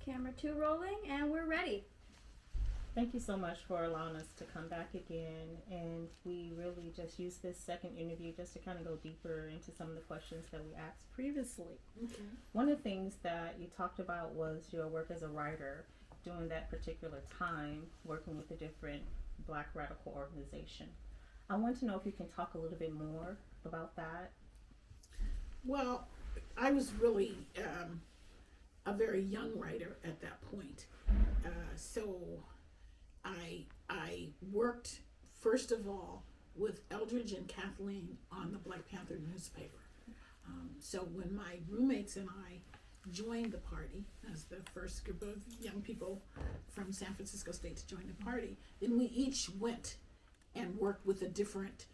Camera 2 rolling, and we're ready. Thank you so much for allowing us to come back again. And we really just use this second interview just to kind of go deeper into some of the questions that we asked previously. Okay. One of the things that you talked about was your work as a writer during that particular time, working with a different Black radical organization. I want to know if you can talk a little bit more about that. Well, I was really a very young writer at that point. So I worked, first of all, with Eldridge and Kathleen on the Black Panther newspaper. So when my roommates and I joined the party as the first group of young people from San Francisco State to join the party, then we each went and worked with a different,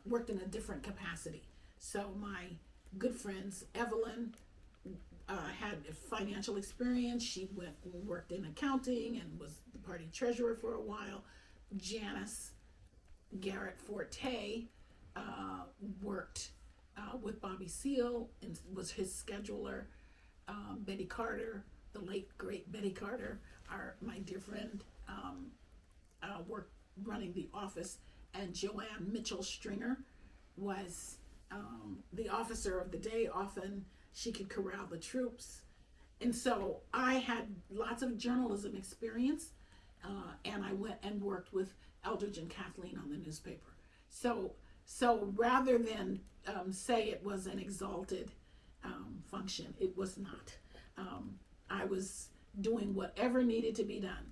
worked in a different capacity. So my good friends, Evelyn, had financial experience. She went and worked in accounting and was the party treasurer for a while. Janice Garrett Forte worked with Bobby Seale and was his scheduler. Betty Carter, the late great Betty Carter, my dear friend, worked running the office, and Joanne Mitchell Stringer was the officer of the day. Often she could corral the troops. And so I had lots of journalism experience, and I went and worked with Eldridge and Kathleen on the newspaper. So rather than say it was an exalted function, it was not. I was doing whatever needed to be done.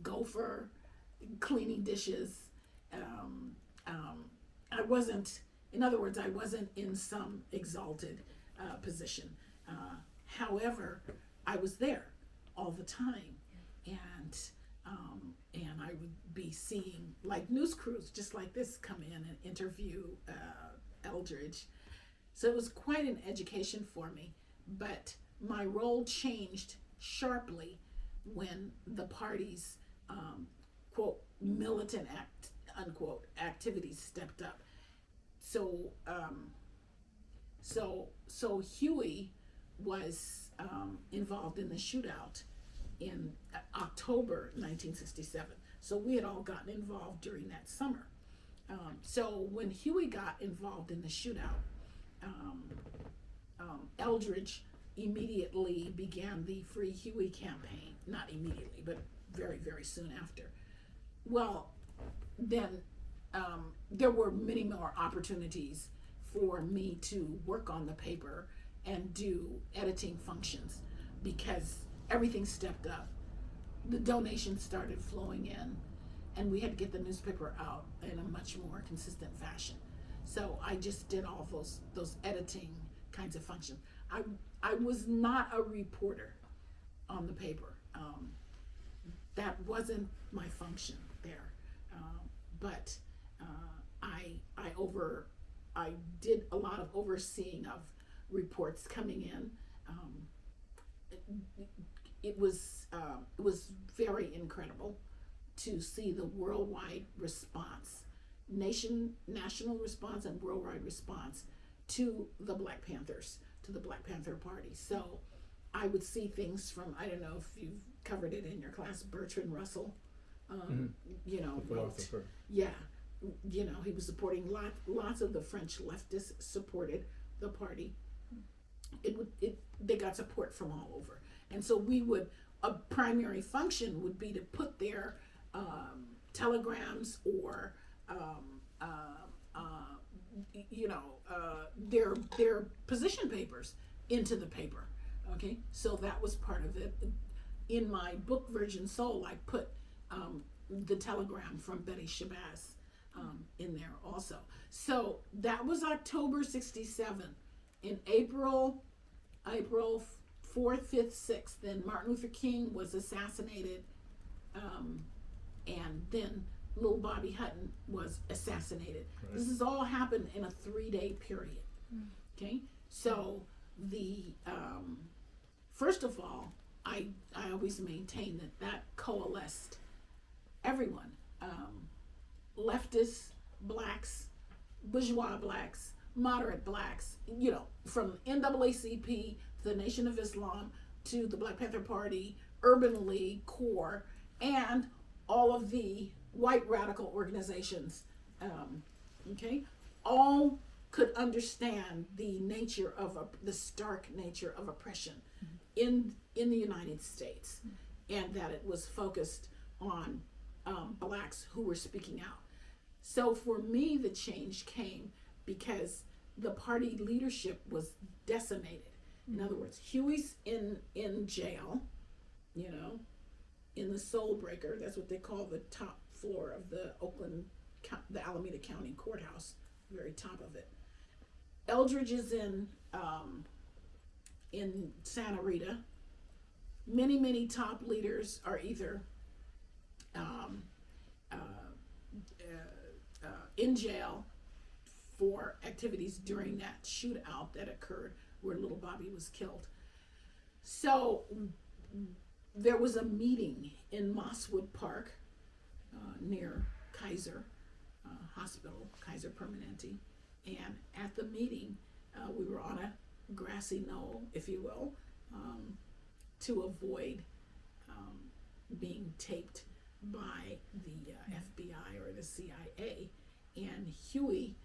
Gopher, cleaning dishes. I wasn't, in other words, I wasn't in some exalted position. However, I was there all the time, and I would be seeing like news crews just like this come in and interview Eldridge. So it was quite an education for me, but my role changed sharply when the party's quote militant unquote activities stepped up. So Huey was involved in the shootout in October 1967. So we had all gotten involved during that summer. So when Huey got involved in the shootout, Eldridge immediately began the Free Huey campaign. Not immediately, but very, very soon after. Well, then there were many more opportunities for me to work on the paper and do editing functions because everything stepped up. The donations started flowing in, and we had to get the newspaper out in a much more consistent fashion. So I just did all those editing kinds of functions. I was not a reporter on the paper. That wasn't my function there. But I did a lot of overseeing of reports coming in. It was very incredible to see the worldwide response, national response and worldwide response to the Black Panthers, to the Black Panther Party. So I would see things from, I don't know if you've covered it in your class, Bertrand Russell, you know, yeah, you know, he was supporting lots of the French leftists supported the party. They got support from all over. And so a primary function would be to put their telegrams or their position papers into the paper. Okay, so that was part of it. In my book Virgin Soul, I put the telegram from Betty Shabazz in there also. So that was October 67. In April 4th, 5th, 6th, then Martin Luther King was assassinated, and then little Bobby Hutton was assassinated. Right. This has all happened in a 3-day period. Okay, so the first of all, I always maintain that coalesced everyone, leftists, blacks, bourgeois blacks, moderate blacks, you know, from NAACP the Nation of Islam to the Black Panther Party, Urban League, CORE, and all of the white radical organizations, okay, all could understand the nature of the stark nature of oppression in the United States, and that it was focused on blacks who were speaking out. So for me, the change came because the party leadership was decimated. In other words, Huey's in jail, you know, in the Soul Breaker. That's what they call the top floor of the Alameda County Courthouse, very top of it. Eldridge is in Santa Rita. Many top leaders are either in jail for activities during that shootout that occurred where little Bobby was killed. So there was a meeting in Mosswood Park near Kaiser Hospital, Kaiser Permanente, and at the meeting we were on a grassy knoll, if you will, to avoid being taped by the FBI or the CIA. And Huey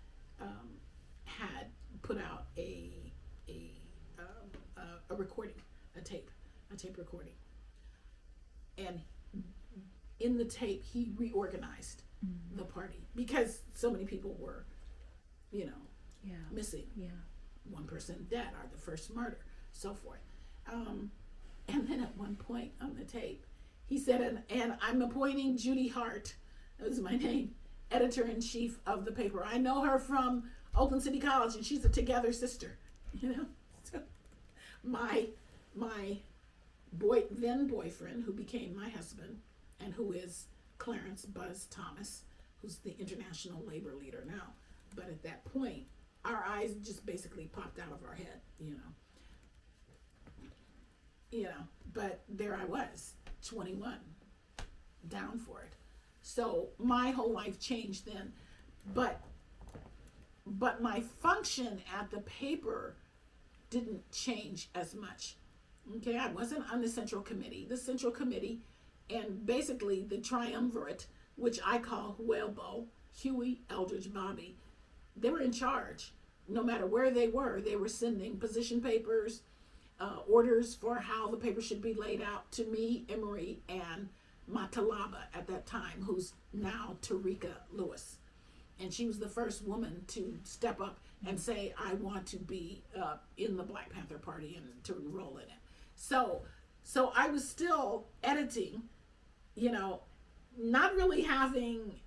had put out a recording, a tape recording. And in the tape, he reorganized the party because so many people were, you know, missing. Yeah. One person dead, or the first murder, so forth. And then at one point on the tape, he said, and I'm appointing Judy Hart, that was my name, editor-in-chief of the paper. I know her from Oakland City College, and she's a Together sister, you know. So my then boyfriend, who became my husband, and who is Clarence Buzz Thomas, who's the international labor leader now. But at that point, our eyes just basically popped out of our head, you know. But there I was, 21, down for it. So my whole life changed then, but my function at the paper didn't change as much. Okay, I wasn't on the central committee. The central committee and basically the triumvirate, which I call Huelbo, Huey, Eldridge, Bobby, they were in charge. No matter where they were sending position papers, orders for how the paper should be laid out to me, Emery, and Matalaba at that time, who's now Tarika Lewis. And she was the first woman to step up and say, I want to be in the Black Panther Party and to enroll in it. So I was still editing, you know, not really having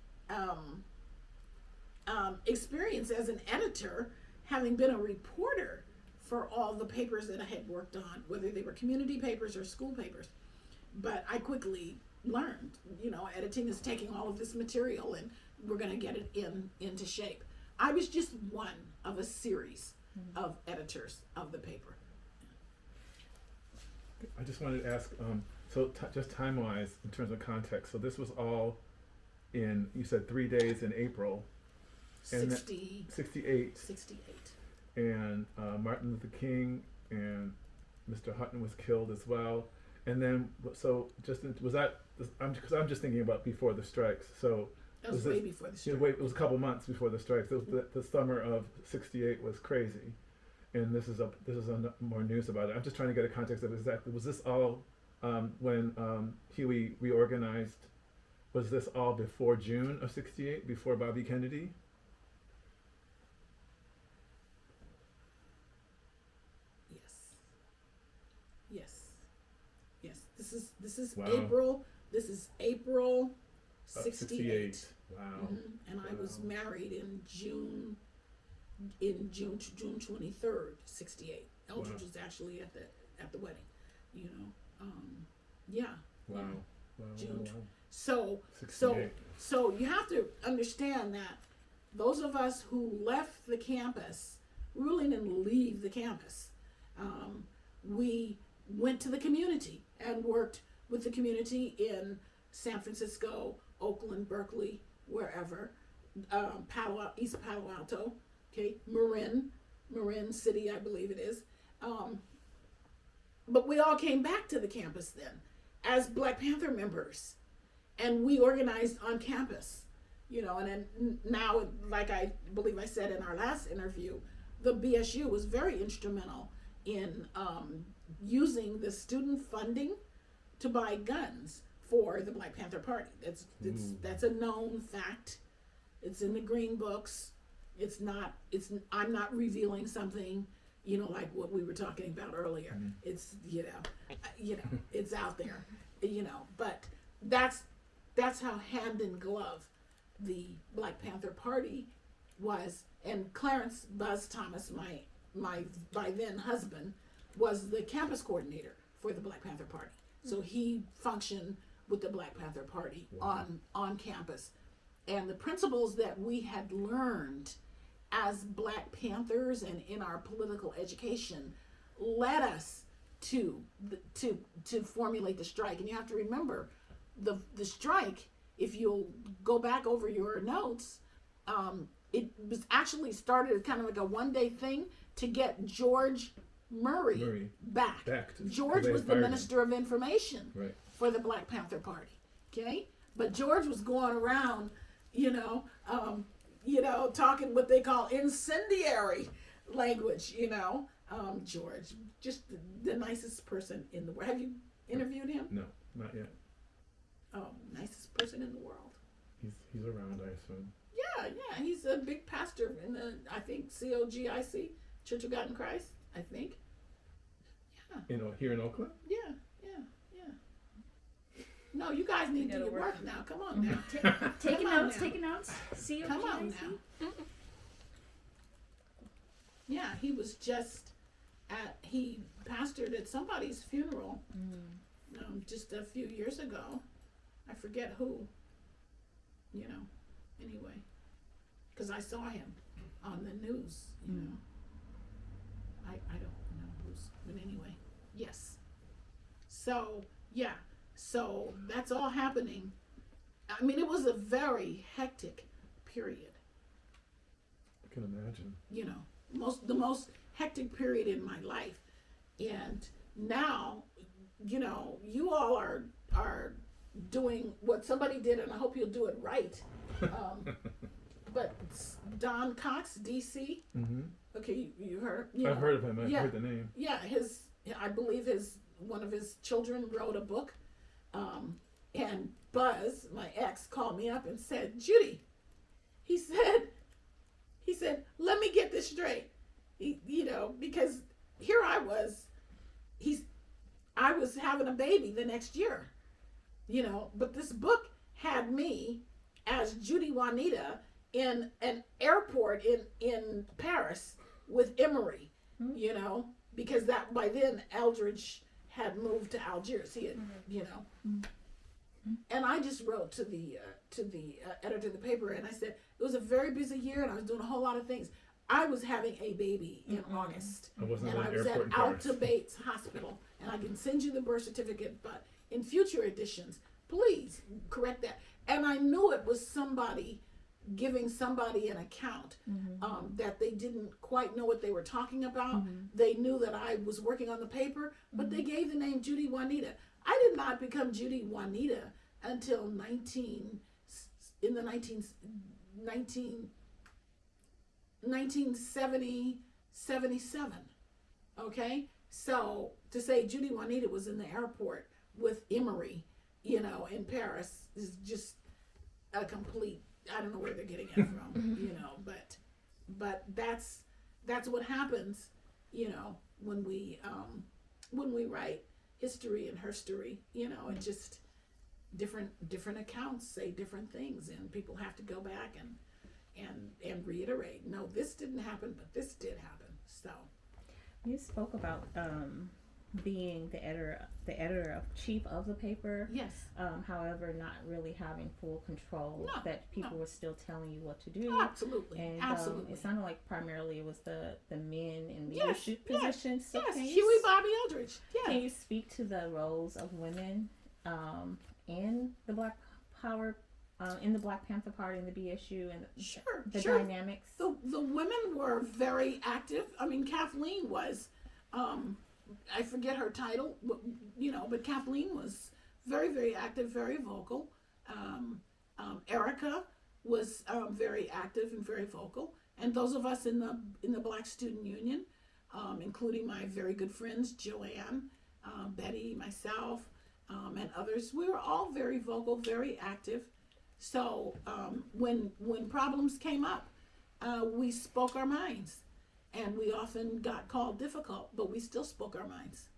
experience as an editor, having been a reporter for all the papers that I had worked on, whether they were community papers or school papers. But I quickly learned, you know, editing is taking all of this material and we're going to get it into shape. I was just one of a series of editors of the paper. I just wanted to ask, just time-wise, in terms of context, so this was all in, you said 3 days in April. And 68. And Martin Luther King and Mr. Hutton was killed as well. And then, so was that, because I'm just thinking about before the strikes. So that was way before the strikes. It was a couple months before the strikes. The summer of '68 was crazy, and this is more news about it. I'm just trying to get a context of exactly. Was this all when Huey reorganized? Was this all before June of '68, before Bobby Kennedy? Yes. This is Wow. April. This is April 68. Wow. And I was married in June 23rd, 68. Eldridge was actually at the wedding, you know. Yeah. Wow. Yeah. Wow. June. Wow. So you have to understand that those of us who left the campus, we really didn't leave the campus. We went to the community and worked with the community in San Francisco, Oakland, Berkeley, wherever, East Palo Alto, okay, Marin City, I believe it is, but we all came back to the campus then as Black Panther members, and we organized on campus, and then now, like I believe I said in our last interview, the BSU was very instrumental in using the student funding to buy guns for the Black Panther Party. That's a known fact. It's in the green books. I'm not revealing something, like what we were talking about earlier. Mm-hmm. It's, it's out there, but that's how hand in glove the Black Panther Party was. And Clarence Buzz Thomas, my by then husband, was the campus coordinator for the Black Panther Party. So he functioned with the Black Panther Party on campus. And the principles that we had learned as Black Panthers and in our political education led us to formulate the strike. And you have to remember, the strike, if you'll go back over your notes, it was actually started as kind of like a one-day thing to get George Murray back. George was the Minister of Information for the Black Panther Party. Okay? But George was going around, talking what they call incendiary language, George, just the nicest person in the world. Have you interviewed him? No, not yet. Oh, nicest person in the world. He's around, I assume. Yeah, he's a big pastor in the, I think, COGIC, Church of God in Christ, I think. Yeah. Here in Oakland? Yeah. No, you guys need to do your work now. Come on now. Taking notes. COGIC. Come on now. Yeah, he was just he pastored at somebody's funeral just a few years ago. I forget who, anyway, because I saw him on the news, I don't know who's, but anyway, yes. So, yeah, so that's all happening. I mean, it was a very hectic period. I can imagine. The most hectic period in my life. And now, you all are doing what somebody did, and I hope you'll do it right. But Don Cox, DC. Mm-hmm. Okay, you heard. I've heard of him. I've heard the name. Yeah, I believe one of his children wrote a book. And Buzz, my ex, called me up and said, Judy, he said, let me get this straight. Because here I was having a baby the next year, but this book had me as Judy Juanita in an airport in Paris with Emery, because that by then Eldridge had moved to Algiers. He had, and I just wrote to the editor of the paper, and I said it was a very busy year, and I was doing a whole lot of things. I was having a baby in August, and I was at Alta Bates Hospital, and I can send you the birth certificate, but in future editions, please correct that. And I knew it was somebody giving somebody an account that they didn't quite know what they were talking about. They knew that I was working on the paper, but they gave the name Judy Juanita. I did not become Judy Juanita until 1970, 77. Okay? So to say Judy Juanita was in the airport with Emery, in Paris is just a complete, I don't know where they're getting it from, but that's what happens, when we write history and herstory, it just different accounts say different things, and people have to go back and reiterate, no, this didn't happen, but this did happen. So you spoke about being the editor of chief of the paper. Yes. However, not really having full control. No, that people were still telling you what to do. Oh, absolutely. And absolutely. It sounded like primarily it was the men in leadership positions. So yes. Huey, Bobby, Eldridge. Yeah. Can you speak to the roles of women in the Black Power, in the Black Panther Party, in the BSU, and the dynamics? The women were very active. I mean, Kathleen was. I forget her title, but Kathleen was very, very active, very vocal. Erica was very active and very vocal. And those of us in the Black Student Union, including my very good friends, Joanne, Betty, myself, and others, we were all very vocal, very active. So when problems came up, we spoke our minds. And we often got called difficult, but we still spoke our minds.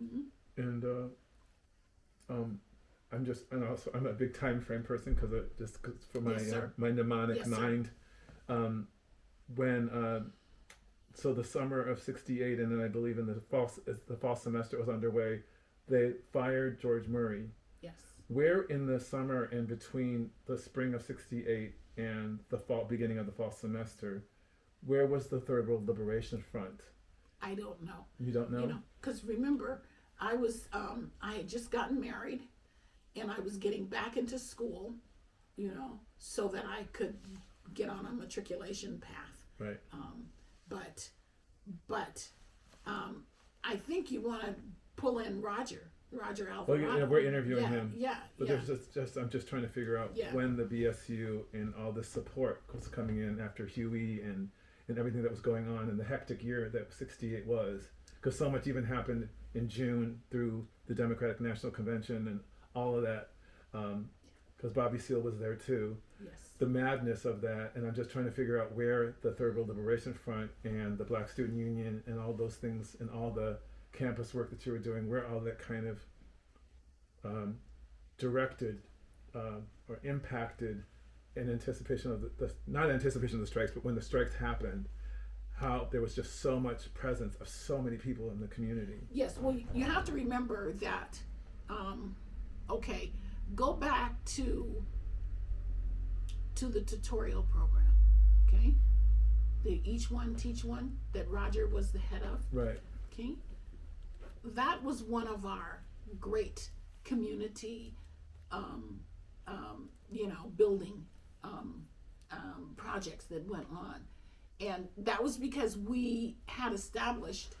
Mm-hmm. And I'm a big time frame person because for my Yes, my mnemonic Yes, mind. So the summer of '68, and then I believe in the fall semester was underway, they fired George Murray. Yes. Where in the summer and between the spring of '68 and the beginning of the fall semester, where was the Third World Liberation Front? I don't know. You don't know? Because remember, I had just gotten married, and I was getting back into school, so that I could get on a matriculation path. Right. But I think you want to pull in Roger Alvarado. Well, we're interviewing him. Yeah. But there's I'm just trying to figure out when the BSU and all this support was coming in after Huey and everything that was going on in the hectic year that '68 was, because so much even happened in June through the Democratic National Convention and all of that, because Bobby Seale was there too. Yes. The madness of that, and I'm just trying to figure out where the Third World Liberation Front and the Black Student Union and all those things and all the campus work that you were doing, where all that kind of directed or impacted in anticipation of not anticipation of the strikes, but when the strikes happened, how there was just so much presence of so many people in the community. Yes, well, you have to remember that, go back to the tutorial program, okay? The Each One Teach One that Roger was the head of. Right. Okay? That was one of our great community, building projects that went on. And that was because we had established,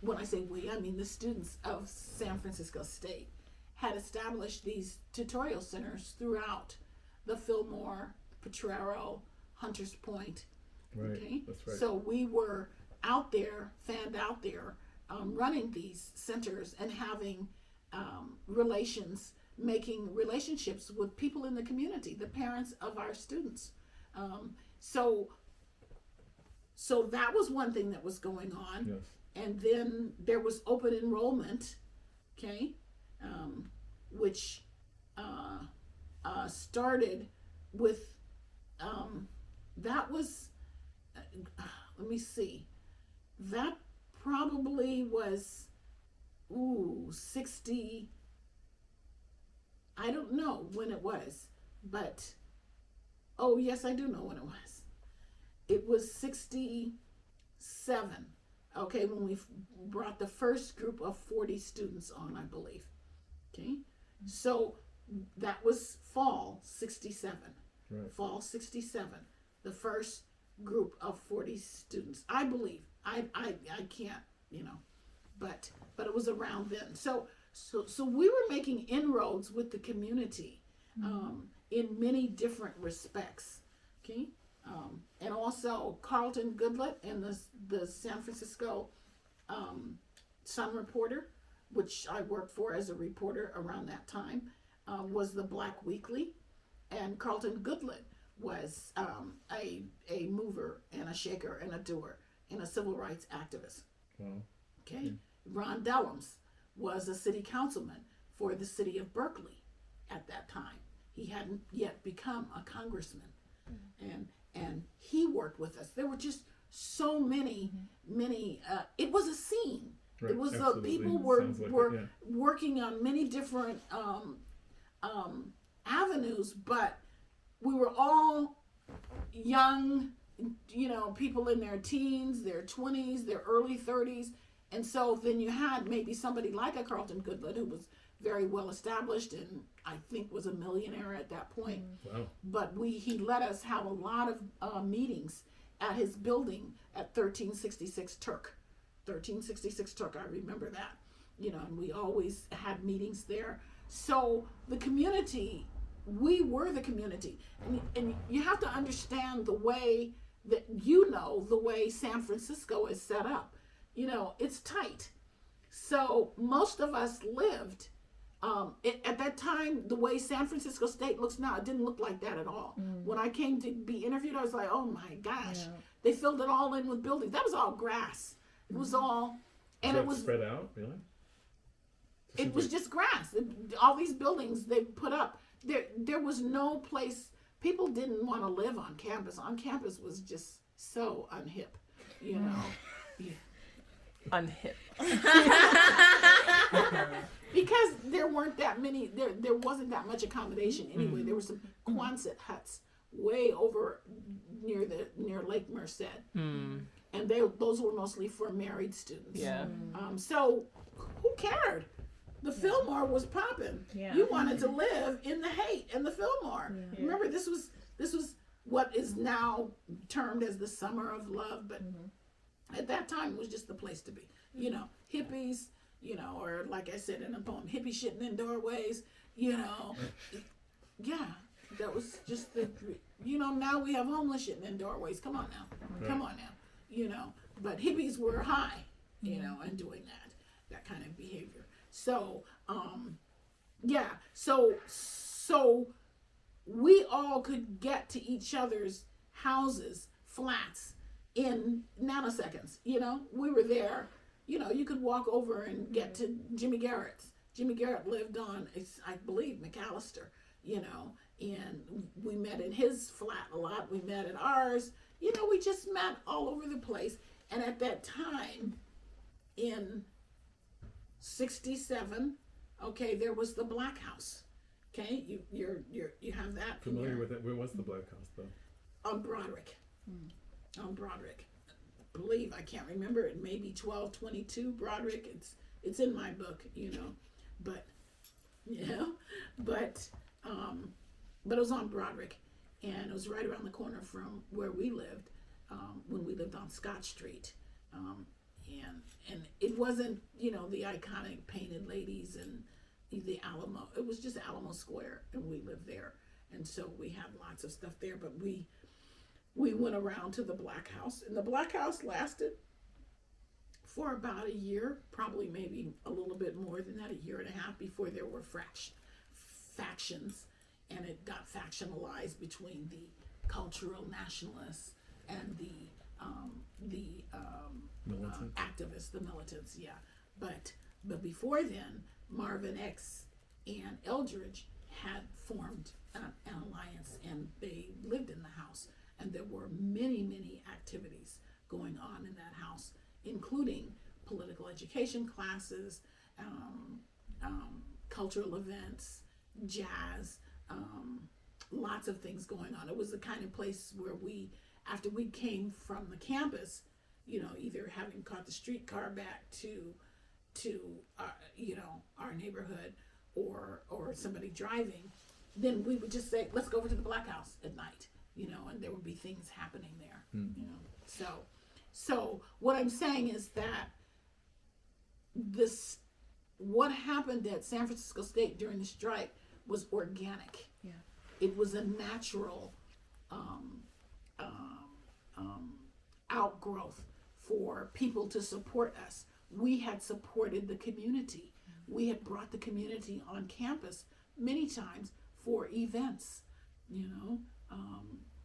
when I say we, I mean the students of San Francisco State, had established these tutorial centers throughout the Fillmore, Potrero, Hunters Point. Right. Okay? That's right. So we were out there, fanned out there, running these centers and having making relationships with people in the community, the parents of our students. So that was one thing that was going on. Yes. And then there was open enrollment, okay, which started with, that was, let me see, that probably was, 60, I don't know when it was, but, oh yes, I do know when it was. It was 67, okay, when we brought the first group of 40 students on, I believe, okay? So that was fall 67, Right. fall 67, the first group of 40 students, I believe. I can't, but it was around then. So we were making inroads with the community in many different respects, okay? And also Carlton Goodlett and the San Francisco Sun Reporter, which I worked for as a reporter around that time, was the Black Weekly, and Carlton Goodlett was a mover and a shaker and a doer and a civil rights activist. Wow. Okay, Ron Dellums was a city councilman for the city of Berkeley at that time. He hadn't yet become a congressman, and he worked with us. There were just so many. It was a scene. Right. It was Absolutely. people were Like working on many different avenues, but we were all young, people in their teens, their 20s, their early 30s. And so then you had maybe somebody like a Carlton Goodlett who was very well established and I think was a millionaire at that point. Wow. But he let us have a lot of meetings at his building at 1366 Turk. 1366 truck. I remember that, and we always had meetings there. So the community, we were the community. And you have to understand the way that, the way San Francisco is set up. It's tight. So most of us lived, at that time, the way San Francisco State looks now, it didn't look like that at all. When I came to be interviewed, I was like, oh my gosh, they filled it all in with buildings. That was all grass. It was all, and it was spread out, really? It was just grass. All these buildings they put up. There was no place. People didn't want to live on campus. On campus was just so unhip, Yeah. Unhip. Because there weren't that many. There wasn't that much accommodation anyway. There were some Quonset huts way over near Lake Merced, and those were mostly for married students. Yeah. So who cared? The Fillmore was popping. Yeah. You wanted to live in the Haight and the Fillmore. Yeah. Remember, this was what is now termed as the summer of love, but at that time it was just the place to be. Hippies, or like I said in a poem, hippie shitting in doorways. Yeah, that was just the. Now we have homeless shitting in doorways. Come on now, come on now. But hippies were high, and doing that kind of behavior. So, so we all could get to each other's houses, flats, in nanoseconds. We were there. You could walk over and get to Jimmy Garrett's. Jimmy Garrett lived on, I believe, McAllister, and we met in his flat a lot. We met at ours. We just met all over the place. And at that time, in 67, okay, there was the Black House. Okay, you have that. Familiar with it? Where was the Black House though? On Broderick. On Broderick. I believe, I can't remember, it may be 1222 Broderick. It's in my book, but it was on Broderick, and it was right around the corner from where we lived, when we lived on Scott Street. And it wasn't, the iconic painted ladies and the Alamo. It was just Alamo Square, and we lived there. And so we had lots of stuff there, but we went around to the Black House, and the Black House lasted for about a year, probably maybe a little bit more than that, a year and a half, before there were factions, and it got factionalized between the cultural nationalists and the activists, the militants, yeah. But before then, Marvin X and Eldridge had formed an alliance, and they lived in the house, and there were many activities going on in that house, including political education classes, cultural events, jazz, lots of things going on. It was the kind of place where after we came from the campus, either having caught the streetcar back to our neighborhood, or somebody driving, then we would just say, let's go over to the Black House at night, and there would be things happening there, So what I'm saying is that what happened at San Francisco State during the strike was organic. Yeah. It was a natural outgrowth for people to support us. We had supported the community. We had brought the community on campus many times for events,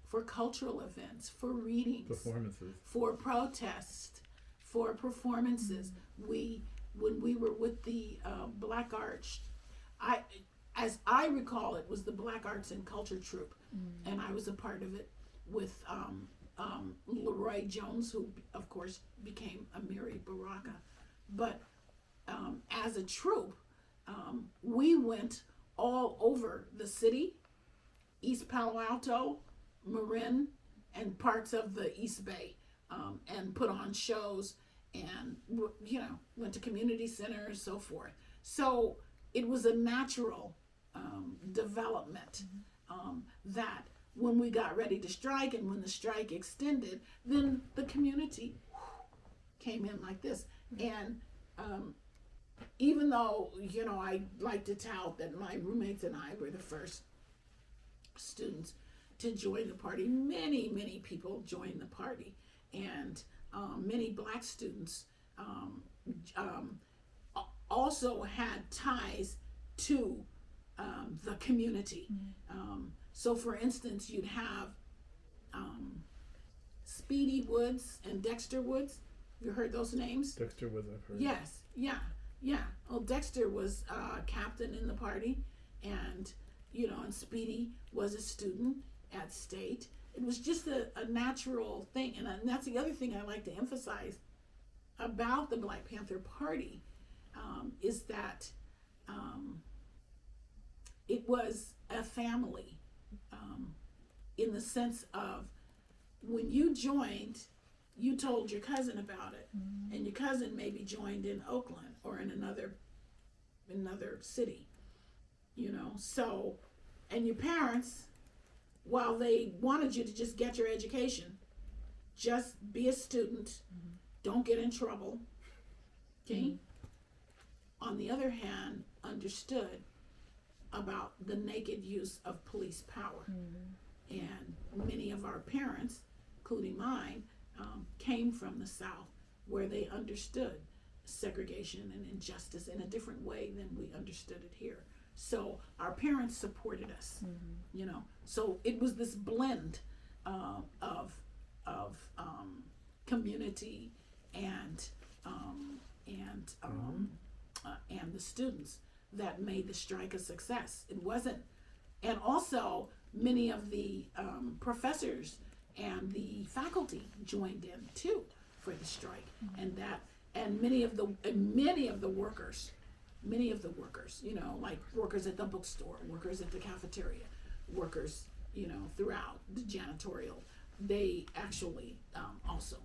for cultural events, for readings, performances, for protests, for performances. When we were with the Black Arts, as I recall, it was the Black Arts and Culture Troupe, and I was a part of it with Leroy Jones, who of course became Amiri Baraka. But as a troupe, we went all over the city, East Palo Alto, Marin, and parts of the East Bay, and put on shows, and went to community centers, so forth. So it was a natural development, that when we got ready to strike, and when the strike extended, then the community came in like this. And even though, I like to tout that my roommates and I were the first students to join the party, many people joined the party. And many black students also had ties to the community. So for instance, you'd have Speedy Woods and Dexter Woods. You heard those names? Dexter Woods, I've heard. Yes, yeah. Well, Dexter was captain in the party, and and Speedy was a student at State. It was just a natural thing, and that's the other thing I like to emphasize about the Black Panther Party, is that it was a family, in the sense of when you joined, you told your cousin about it, and your cousin maybe joined in Oakland or in another city, So, and your parents, while they wanted you to just get your education, just be a student, don't get in trouble, okay? On the other hand, understood about the naked use of police power. And many of our parents, including mine, came from the South, where they understood segregation and injustice in a different way than we understood it here. So our parents supported us, So it was this blend of community and the students that made the strike a success. It wasn't, and also many of the professors and the faculty joined in too for the strike, and many of the workers, like workers at the bookstore, workers at the cafeteria, workers, throughout the janitorial, they actually also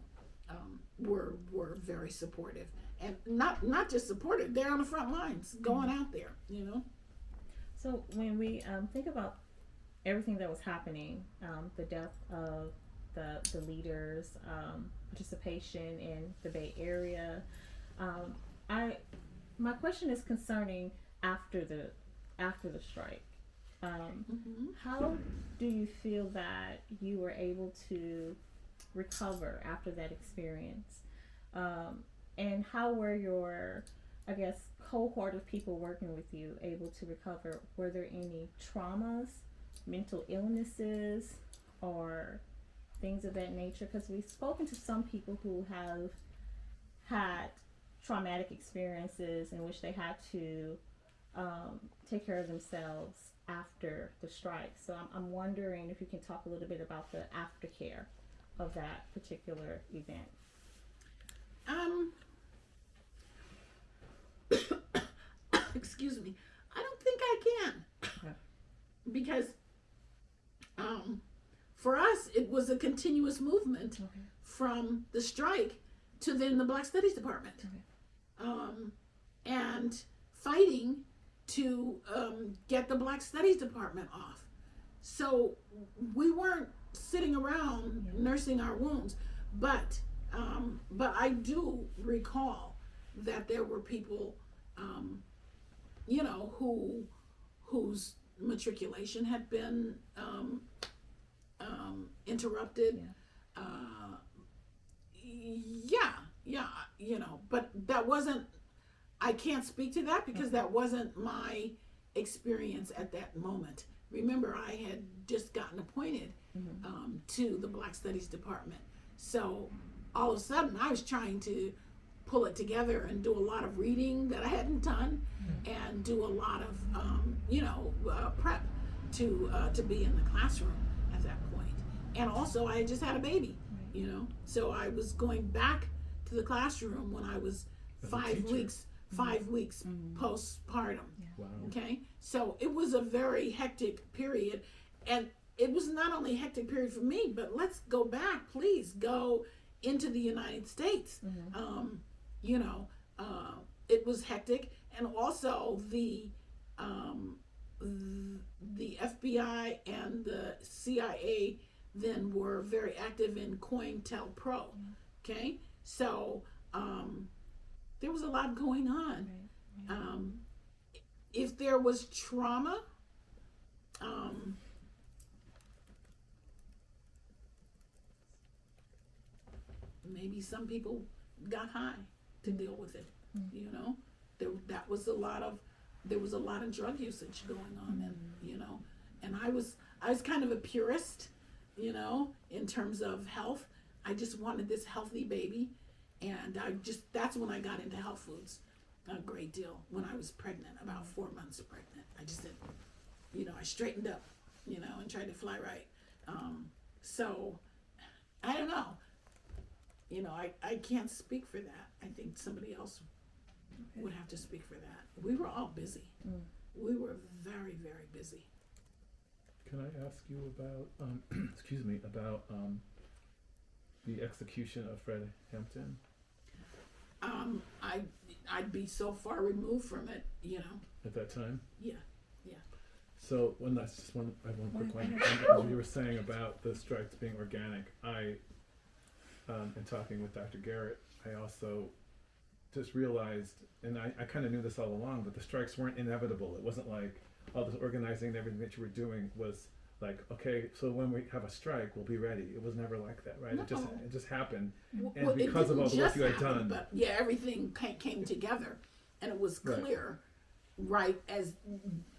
were very supportive, and not just supportive, they're on the front lines going out there, So when we think about everything that was happening, the death of the leaders, participation in the Bay Area, my question is concerning after the strike. How do you feel that you were able to recover after that experience? And how were your, cohort of people working with you able to recover? Were there any traumas, mental illnesses, or things of that nature? Because we've spoken to some people who have had traumatic experiences in which they had to take care of themselves after the strike. So I'm wondering if you can talk a little bit about the aftercare of that particular event. Excuse me. I don't think I can. Okay. Because for us, it was a continuous movement from the strike to then the Black Studies Department. And fighting to get the Black Studies Department off. So we weren't sitting around nursing our wounds, but I do recall that there were people, whose matriculation had been interrupted. But that wasn't, I can't speak to that because that wasn't my experience at that moment. Remember, I had just gotten appointed to the Black Studies Department. So all of a sudden I was trying to pull it together and do a lot of reading that I hadn't done and do a lot of, prep to be in the classroom at that point. And also I had just had a baby, so I was going back to the classroom when I was 5 weeks postpartum. Wow. Okay, so it was a very hectic period, and it was not only a hectic period for me, but let's go back, please go into the United States. It was hectic, and also the FBI and the CIA then were very active in COINTELPRO. Okay, so there was a lot going on. Right. If there was trauma, maybe some people got high to deal with it. You know, there was a lot of drug usage going on, and I was kind of a purist, in terms of health. I just wanted this healthy baby, and that's when I got into health foods a great deal, when I was pregnant, about 4 months pregnant. I just said, I straightened up, and tried to fly right. So I don't know. I can't speak for that. I think somebody else would have to speak for that. We were all busy. We were very, very busy. Can I ask you about, about the execution of Fred Hampton? I'd be so far removed from it, At that time? Yeah. So I have one quick one. When you were saying about the strikes being organic, in talking with Dr. Garrett, I also just realized, and I kind of knew this all along, but the strikes weren't inevitable. It wasn't like all this organizing and everything that you were doing was like, okay, so when we have a strike, we'll be ready. It was never like that, right? No. It just happened, and Well, because of all the work you had happen, done. but yeah, everything came together, and it was clear, right as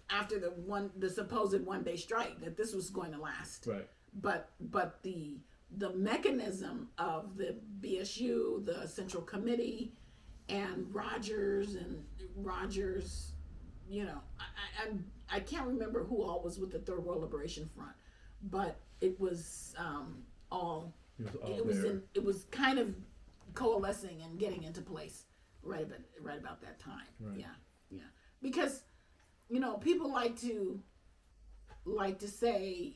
after the supposed 1 day strike, that this was going to last. Right. But the mechanism of the BSU, the Central Committee, and Rogers, I can't remember who all was with the Third World Liberation Front, but it was all. It was kind of coalescing and getting into place right about that time. Right. Yeah. Because people like to say,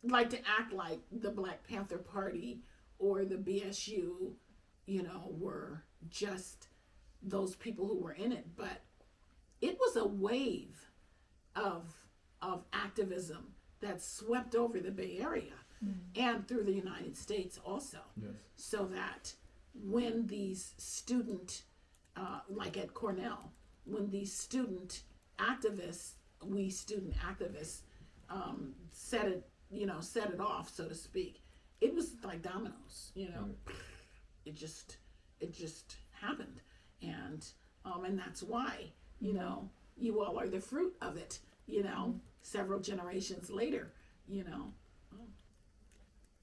like to act like the Black Panther Party or the BSU, were just those people who were in it, but it was a wave of activism that swept over the Bay Area and through the United States also. Yes. So that when these student, like at Cornell, when these student activists set it off, so to speak, it was like dominoes, It just happened, and that's why, you all are the fruit of it, several generations later,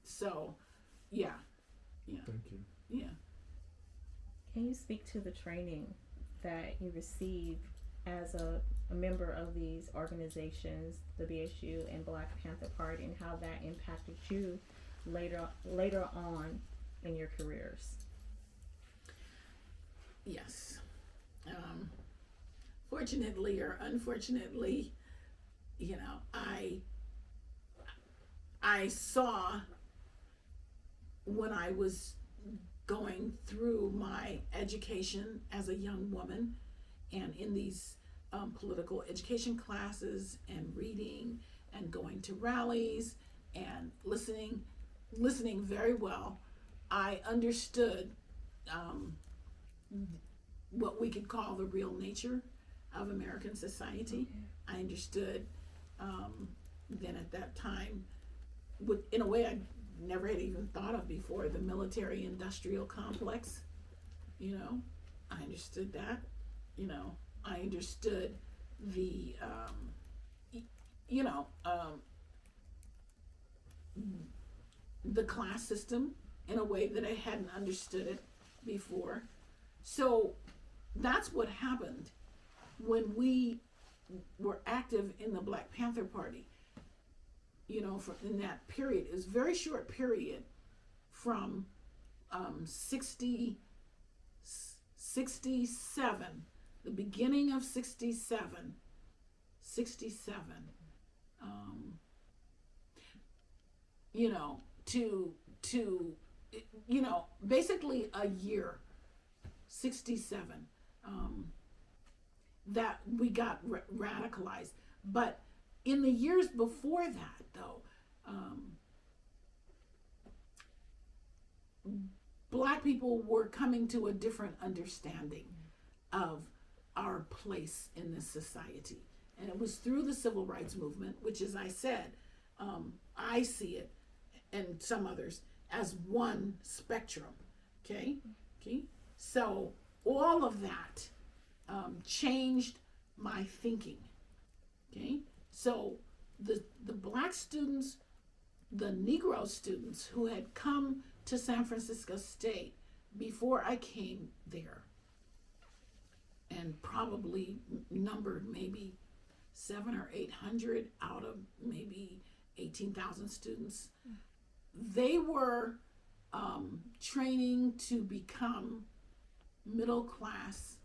So, yeah. Thank you. Yeah. Can you speak to the training that you received as a member of these organizations, the BSU and Black Panther Party, and how that impacted you later on in your careers? Yes. Fortunately or unfortunately, I saw when I was going through my education as a young woman and in these political education classes and reading and going to rallies and listening very well, I understood what we could call the real nature of American society. Okay. I understood then at that time, in a way I never had even thought of before, the military-industrial complex. I understood that. I understood the the class system in a way that I hadn't understood it before. So that's what happened when we were active in the Black Panther Party. In that period, it was a very short period from 67, the beginning of 67, to basically a year, 67, that we got radicalized. But in the years before that, though, Black people were coming to a different understanding of our place in this society. And it was through the civil rights movement, which, as I said, I see it, and some others, as one spectrum. Okay? So all of that changed my thinking. Okay? So the Black students, the Negro students who had come to San Francisco State before I came there, and probably numbered maybe 700 or 800 out of maybe 18,000 students, they were training to become middle class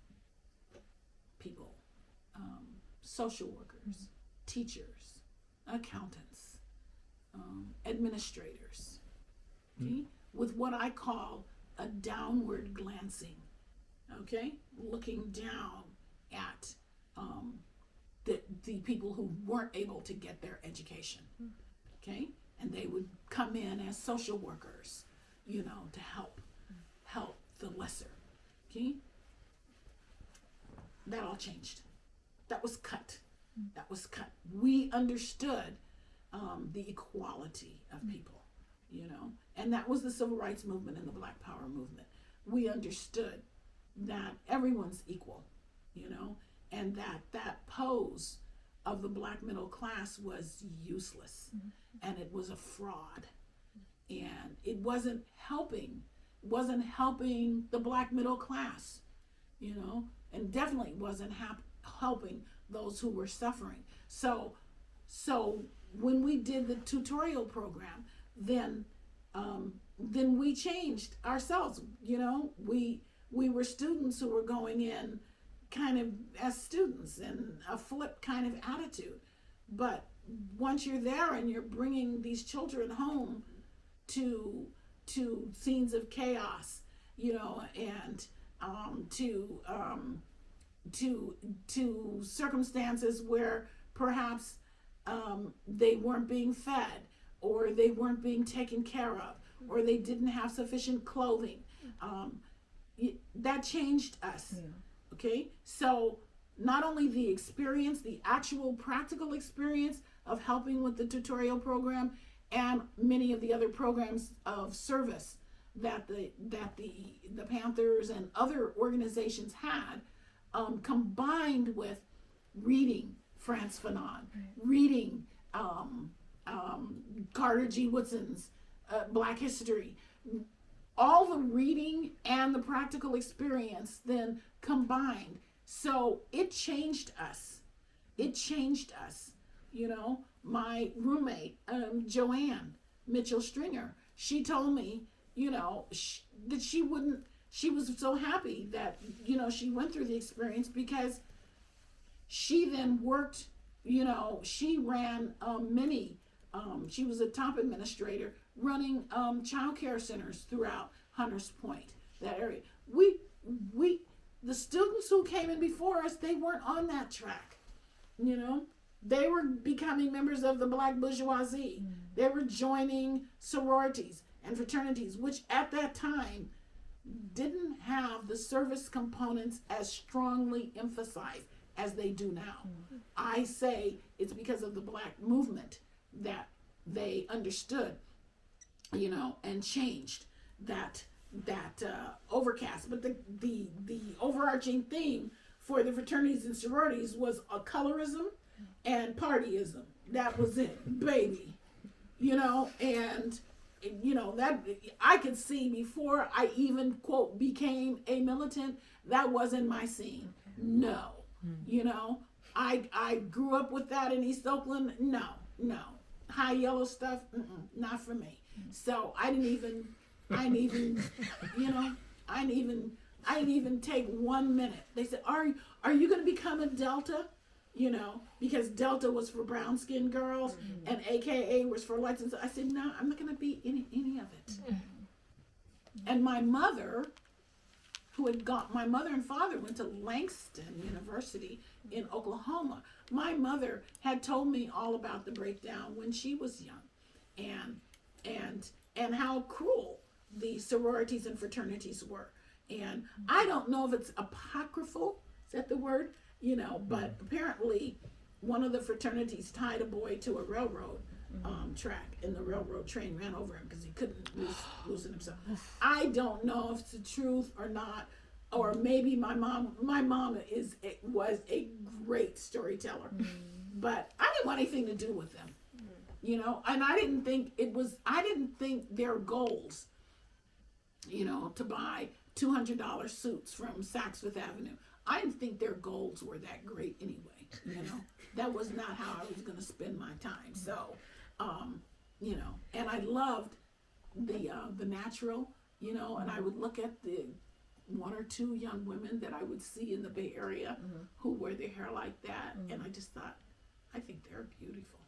people, social workers, teachers, accountants, administrators, okay? With what I call a downward glancing, okay? Looking down at the people who weren't able to get their education, okay? And they would come in as social workers, to help the lesser, okay? That all changed. That was cut. We understood the equality of people, and that was the civil rights movement and the Black Power movement. We understood that everyone's equal, and that pose of the Black middle class was useless, and it was a fraud, and it wasn't helping the Black middle class, and definitely wasn't helping those who were suffering. So when we did the tutorial program, then we changed ourselves. We were students who were going in kind of as students and a flip kind of attitude. But once you're there and you're bringing these children home to scenes of chaos, and to circumstances where perhaps they weren't being fed, or they weren't being taken care of, or they didn't have sufficient clothing, that changed us. Okay, so not only the experience, the actual practical experience of helping with the tutorial program, and many of the other programs of service that the Panthers and other organizations had, combined with reading Frantz Fanon, reading Carter G. Woodson's Black History, all the reading and the practical experience then combined. So it changed us. My roommate, Joanne Mitchell Stringer, she told me, that she was so happy that, she went through the experience, because she then worked, she ran she was a top administrator running child care centers throughout Hunters Point, that area. The students who came in before us, they weren't on that track, They were becoming members of the Black bourgeoisie. They were joining sororities and fraternities, which at that time didn't have the service components as strongly emphasized as they do now. I say it's because of the Black movement that they understood, and changed that overcast. But the overarching theme for the fraternities and sororities was a colorism and partyism. That was it, baby. And that I could see before I even, quote, became a militant. That wasn't my scene. No. I grew up with that in East Oakland. No. High yellow stuff, not for me. So I didn't even take 1 minute. They said, are you going to become a Delta? Because Delta was for brown skinned girls, and AKA was for lights. And so I said, no, I'm not going to be any of it. And my mother and father went to Langston University in Oklahoma. My mother had told me all about the breakdown when she was young, and how cruel the sororities and fraternities were. And I don't know if it's apocryphal, is that the word? But apparently one of the fraternities tied a boy to a railroad track, and the railroad train ran over him because he couldn't loosen himself. I don't know if it's the truth or not, or maybe my mom was a great storyteller, but I didn't want anything to do with them, and I didn't think their goals, to buy $200 suits from Saks Fifth Avenue. I didn't think their goals were that great anyway. That was not how I was going to spend my time. So, and I loved the natural, and I would look at the one or two young women that I would see in the Bay Area who wear their hair like that, and I just thought, I think they're beautiful,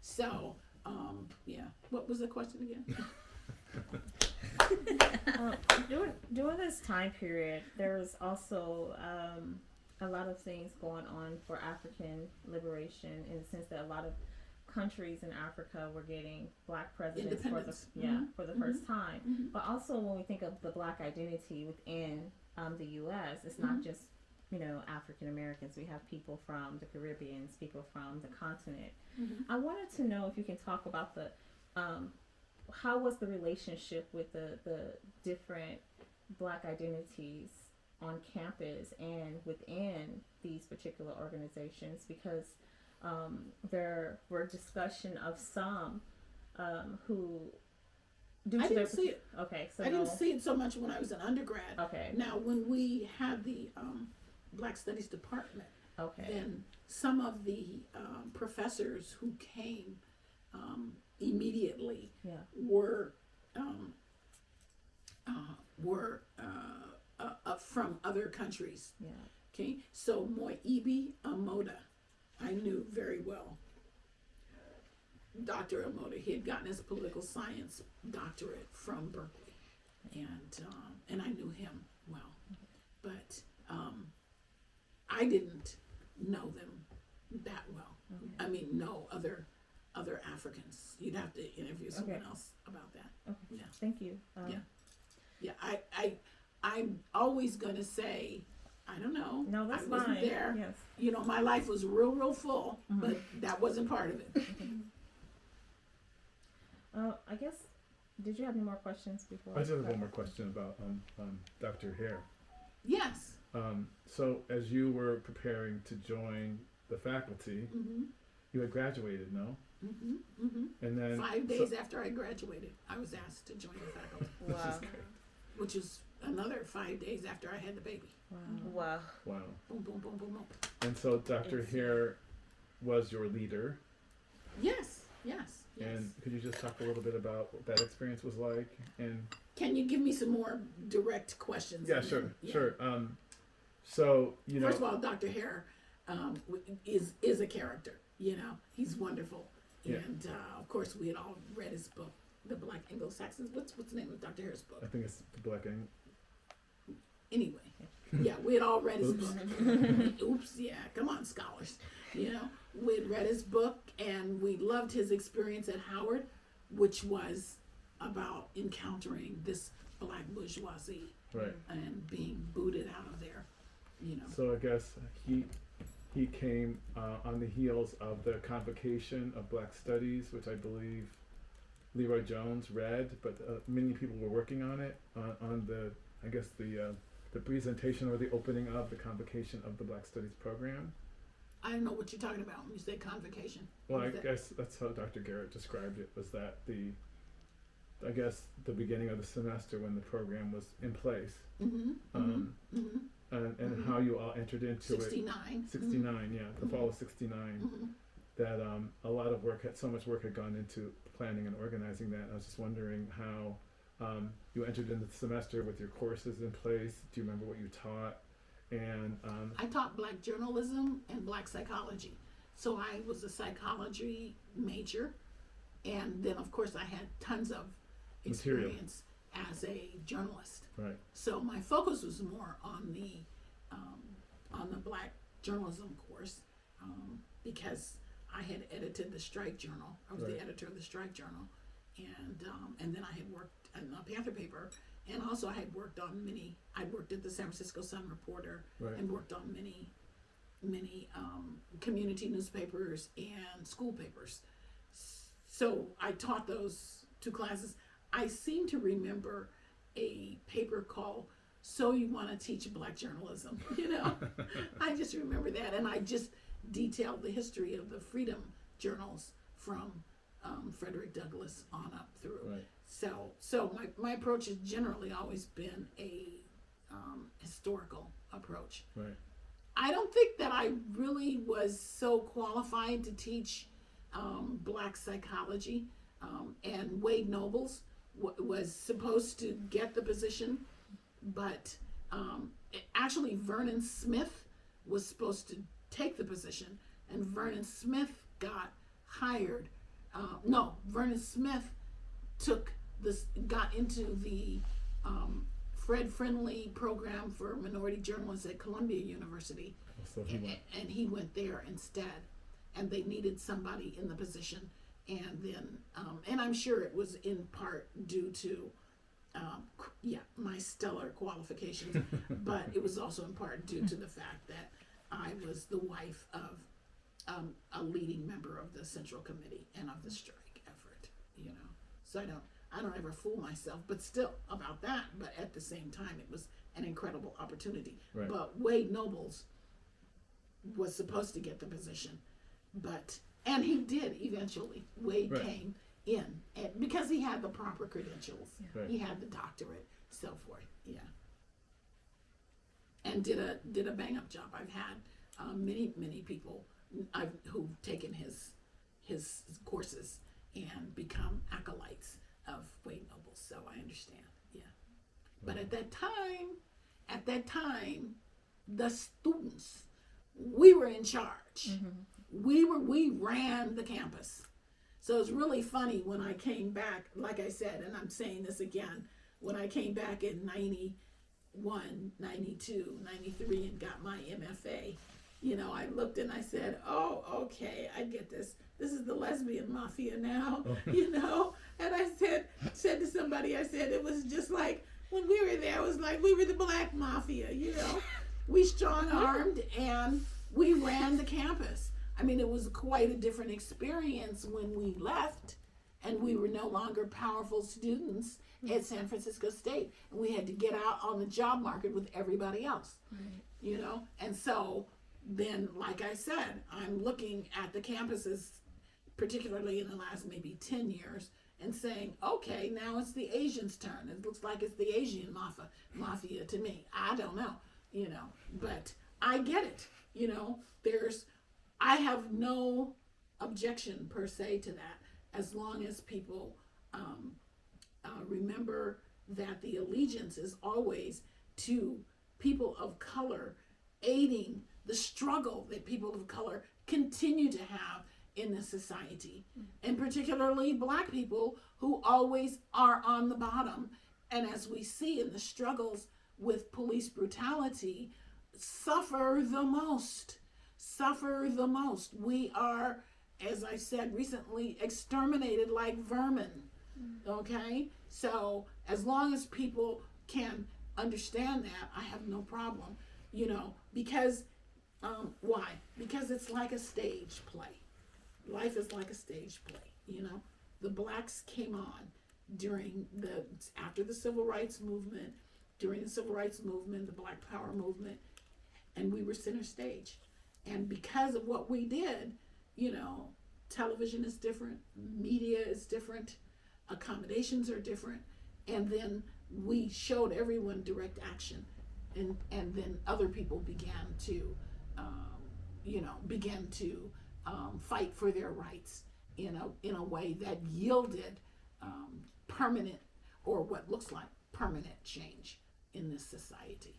So, what was the question again? During this time period, there was also a lot of things going on for African liberation, in the sense that a lot of countries in Africa were getting black presidents for the first time. But also, when we think of the black identity within the U.S., it's not just African Americans. We have people from the Caribbean, people from the continent. I wanted to know if you can talk about the how was the relationship with the different black identities on campus and within these particular organizations, because there were discussion of some who I didn't see it. Okay, so I didn't see it so much when I was an undergrad. Okay. Now, when we had the Black Studies department, then some of the professors who came immediately were from other countries. Okay, so Moibi Amoda, I knew very well. Dr. Amoda, he had gotten his political science doctorate from Berkeley, and I knew him well, but I didn't know them that well. I mean, no other Africans. You'd have to interview someone else about that. Okay. Thank you. I'm always gonna say, I don't know. No, that's I wasn't fine. there. Yes. My life was real full, but that wasn't part of it. I guess, did you have any more questions before? I just have one more question about Dr. Hare. Yes. So as you were preparing to join the faculty, you had graduated, no? And then 5 days after I graduated, I was asked to join the faculty. Wow. Which is another 5 days after I had the baby. Wow. Wow. Boom, boom, boom, boom, boom. And so Dr. Hare was your leader. Yes. And could you just talk a little bit about what that experience was like? And can you give me some more direct questions? Yeah, sure. So first of all, Dr. Hare is a character. He's wonderful, and of course we had all read his book, The Black Anglo-Saxons. What's the name of Dr. Hare's book? I think it's The Black Anglo. Anyway, we had all read his book. Oops, yeah, come on, scholars. We'd read his book, and we loved his experience at Howard, which was about encountering this black bourgeoisie, and being booted out of there. So I guess he came on the heels of the Convocation of Black Studies, which I believe Leroy Jones read, but many people were working on it on the presentation or the opening of the Convocation of the Black Studies program. I don't know what you're talking about when you say convocation. Well, I guess that's how Dr. Garrett described it, was that the beginning of the semester when the program was in place. And how you all entered into 69. 69, the fall of 69. That a lot of so much work had gone into planning and organizing that. And I was just wondering how you entered into the semester with your courses in place. Do you remember what you taught? And I taught black journalism and black psychology. So I was a psychology major, and then of course I had tons of experience as a journalist. Right. So my focus was more on the black journalism course, because I had edited the Strike Journal. I was the editor of the Strike Journal, and then I had worked on the Panther paper, and also I had worked on many. I worked at the San Francisco Sun Reporter, Right. and worked on many community newspapers and school papers. So I taught those two classes. I seem to remember a paper called "So You Want to Teach Black Journalism." I just remember that, and I just detailed the history of the freedom journals from Frederick Douglass on up through. Right. So my approach has generally always been a historical approach. Right. I don't think that I really was so qualified to teach black psychology, and Wade Nobles was supposed to get the position, but actually Vernon Smith was supposed to take the position, and Vernon Smith got hired. Vernon Smith got into the Fred Friendly program for minority journalists at Columbia University, So he went. and he went there instead, and they needed somebody in the position, and then and I'm sure it was in part due to my stellar qualifications, but it was also in part due to the fact that I was the wife of a leading member of the Central Committee and of the strike effort, so I don't ever fool myself, but still about that. But at the same time, it was an incredible opportunity. Right. But Wade Nobles was supposed to get the position, and he did eventually. Wade Right. came in because he had the proper credentials. Right. He had the doctorate, so forth. Yeah. And did a bang up job. I've had many people who've taken his courses and become acolytes of Wade Nobles, so I understand. Yeah. But at that time, the students, we were in charge. Mm-hmm. We ran the campus. So it's really funny when I came back, like I said, and I'm saying this again, when I came back in 91, 92, 93 and got my MFA, I looked and I said, oh, okay, I get this. This is the lesbian mafia now, And I said to somebody, I said, it was just like when we were there, it was like we were the black mafia, We strong-armed and we ran the campus. I mean, it was quite a different experience when we left and we were no longer powerful students at San Francisco State. And we had to get out on the job market with everybody else, Right. And so then, like I said, I'm looking at the campuses, particularly in the last maybe 10 years, and saying, okay, now it's the Asians' turn. It looks like it's the Asian mafia to me. I don't know, but I get it. I have no objection per se to that, as long as people remember that the allegiance is always to people of color, aiding the struggle that people of color continue to have in this society, and particularly black people who always are on the bottom. And as we see in the struggles with police brutality, suffer the most. We are, as I said recently, exterminated like vermin. Okay? So as long as people can understand that, I have no problem, because why? Because it's like a stage play. Life is like a stage play, The blacks came on after the civil rights movement, during the civil rights movement, the Black Power movement, and we were center stage. And because of what we did, television is different, media is different, accommodations are different, and then we showed everyone direct action, and then other people began to fight for their rights in a way that yielded permanent, or what looks like permanent change in this society.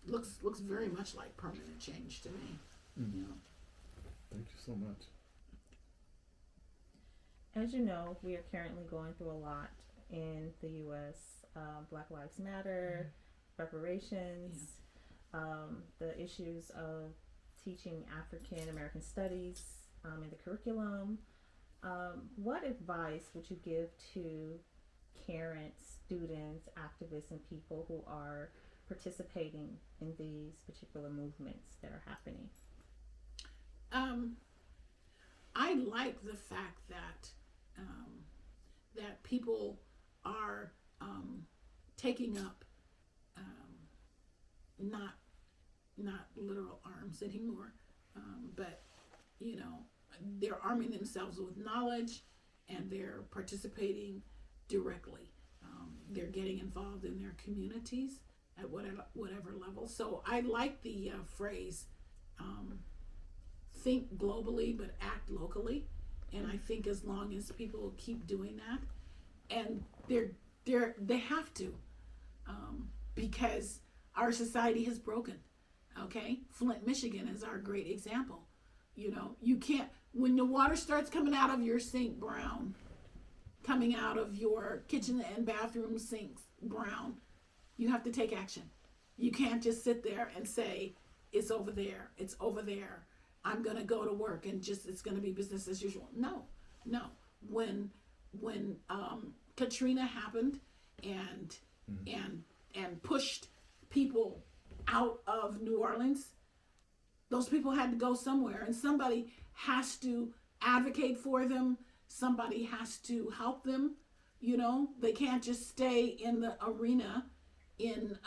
Looks very much like permanent change to me. Thank you so much. As you know, we are currently going through a lot in the U.S. Black Lives Matter, reparations, the issues of teaching African American studies in the curriculum, What advice would you give to parents, students, activists, and people who are participating in these particular movements that are happening? I like the fact that that people are taking up not literal arms anymore, but they're arming themselves with knowledge and they're participating directly. They're getting involved in their communities at whatever level. So I like the phrase, think globally but act locally. And I think as long as people keep doing that, and they have to, because our society has broken. Okay, Flint, Michigan is our great example. You can't, when the water starts coming out of your sink brown, coming out of your kitchen and bathroom sinks brown, you have to take action. You can't just sit there and say, it's over there, it's over there. I'm going to go to work and it's going to be business as usual. No. When Katrina happened and pushed people out of New Orleans, those people had to go somewhere, and somebody has to advocate for them. Somebody has to help them. They can't just stay in the arena in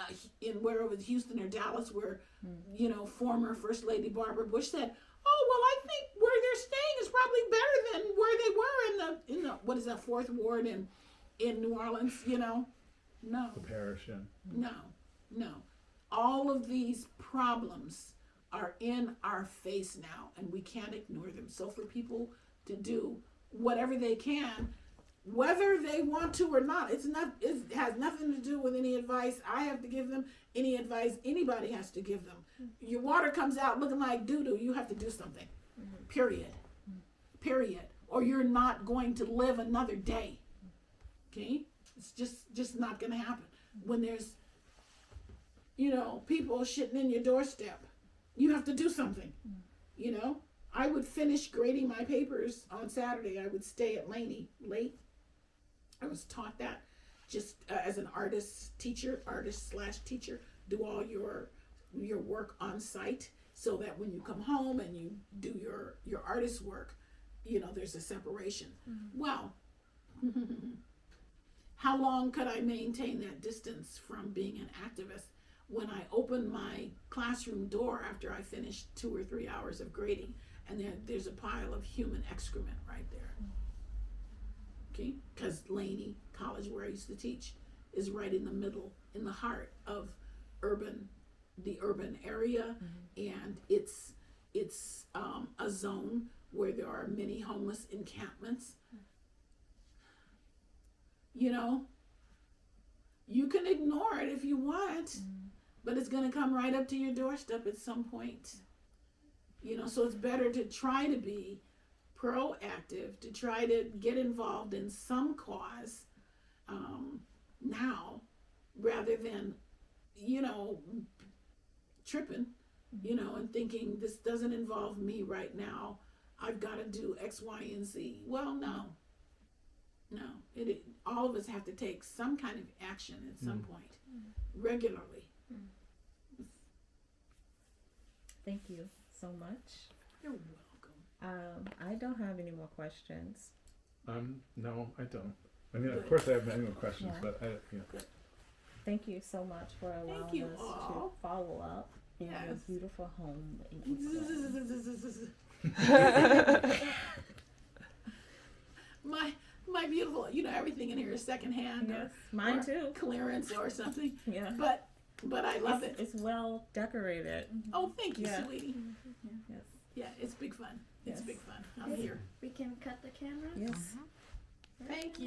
where it was Houston or Dallas, where former First Lady Barbara Bush said, "Oh well, I think where they're staying is probably better than where they were in the what is that, Fourth Ward in New Orleans." No. The parish, yeah. No. All of these problems are in our face now, and we can't ignore them. So for people to do whatever they can, whether they want to or not, it has nothing to do with any advice I have to give them, any advice anybody has to give them. Your water comes out looking like doo-doo, you have to do something. Period. Or you're not going to live another day. Okay? It's just not going to happen. When there's people shitting in your doorstep, you have to do something. I would finish grading my papers on Saturday. I would stay at Laney late. I was taught that just as an artist/teacher, do all your work on site, so that when you come home and you do your artist work, there's a separation. Well, how long could I maintain that distance from being an activist when I opened my classroom door after I finished 2 or 3 hours of grading, and there's a pile of human excrement right there? Okay, because Laney College, where I used to teach, is right in the middle, in the heart of the urban area, and it's a zone where there are many homeless encampments. You can ignore it if you want, but it's going to come right up to your doorstep at some point. So it's better to try to be proactive, to try to get involved in some cause now, rather than tripping and thinking this doesn't involve me right now, I've got to do X, Y, and Z. Well, no, all of us have to take some kind of action at some point, regularly. Thank you so much. You're welcome. I don't have any more questions. No, I don't. I mean, Good. of course I have many more questions, Yeah. but Thank you so much for allowing you us all. to follow up in your Yes. beautiful home in East my beautiful, everything in here is secondhand. Yes, mine or too. Clearance or something. Yeah. But I love it. It's well decorated. Oh, thank you, Yeah. sweetie. Yes. Yeah, it's big fun. It's Yes. big fun. I'm here. We can cut the camera. Yes. Thank you.